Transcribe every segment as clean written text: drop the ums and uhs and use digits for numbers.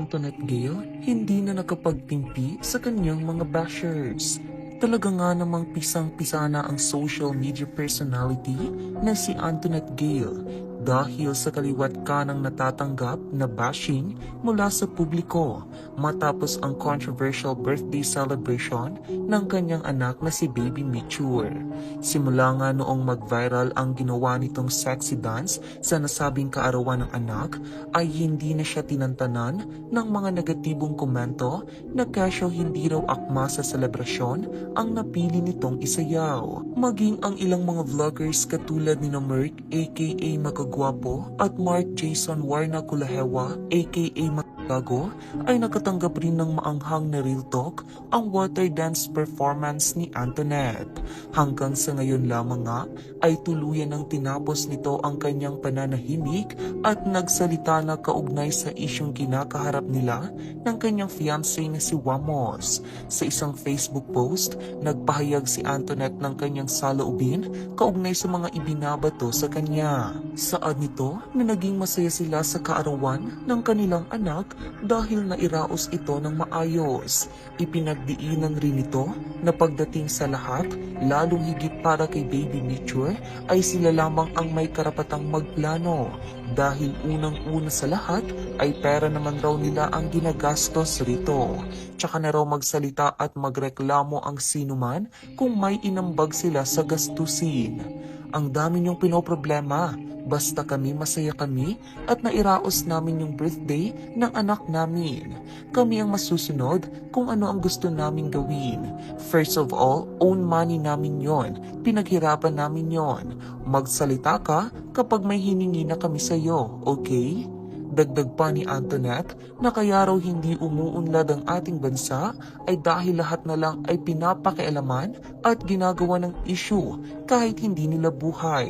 Antoinette Gale hindi na nakapagtimpi sa kanyang mga bashers. Talaga nga namang pisang-pisa na ang social media personality na si Antoinette Gale dahil sa kaliwat kanang natatanggap na bashing mula sa publiko matapos ang controversial birthday celebration ng kanyang anak na si Baby Mature. Simula nga noong mag-viral ang ginawa nitong sexy dance sa nasabing kaarawan ng anak ay hindi na siya tinantanan ng mga negatibong komento na kesyo hindi raw akma sa selebrasyon ang napili nitong isayaw. Maging ang ilang mga vloggers katulad ni Merk aka Magagwapo at Mark Jason Warna Kulahewa aka Magago ay nakatanggap rin ng maanghang na real talk ang water dance performance ni Antoinette. Hanggang sa ngayon lamang nga ay tuluyan ng tinapos nito ang kanyang pananahimik at nagsalita na kaugnay sa isyong kinakaharap nila ng kanyang fiancé na si Wamos. Sa isang Facebook post, nagpahayag si Antoinette ng kanyang saloobin kaugnay sa mga ibinabato sa kanya. Saad nito na naging masaya sila sa kaarawan ng kanilang anak dahil nairaos ito ng maayos. Ipinagdiinan rin ito na pagdating sa lahat, lalong higit para kay Baby Mature, ay sila lamang ang may karapatang magplano dahil unang-una sa lahat ay pera naman raw nila ang ginagastos rito. Tsaka na raw magsalita at magreklamo ang sinuman kung may inambag sila sa gastusin. Ang dami niyong pinoproblema, basta kami masaya kami at nairaos namin yung birthday ng anak namin. Kami ang masusunod kung ano ang gusto naming gawin. First of all, own money namin yon. Pinaghirapan namin yon. Magsalita ka kapag may hiningi na kami sa'yo, okay? Dagdag pa ni Antoinette na kaya raw hindi umuunlad ang ating bansa ay dahil lahat na lang ay pinapakialaman at ginagawa ng issue kahit hindi nila buhay.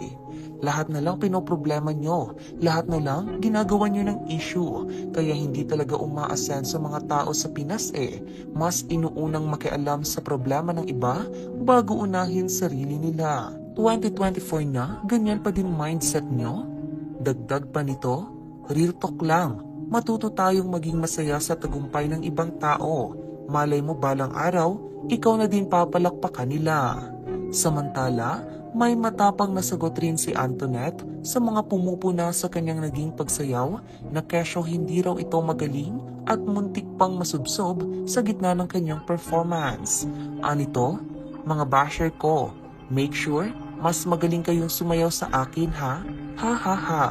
Lahat na lang pinoproblema nyo, lahat na lang ginagawa nyo ng issue, kaya hindi talaga umaasenso mga tao sa Pinas Mas inuunang makialam sa problema ng iba bago unahin sarili nila. 2024 na, ganyan pa din mindset nyo? Dagdag pa nito, real talk lang, matuto tayong maging masaya sa tagumpay ng ibang tao. Malay mo balang araw, ikaw na din papalakpakan nila. Samantala, may matapang na sagot rin si Antoinette sa mga pumupuna sa kanyang naging pagsayaw na kesyo hindi raw ito magaling at muntik pang masubsob sa gitna ng kanyang performance. Anito, mga basher ko, make sure mas magaling kayong sumayaw sa akin ha? Ha ha ha.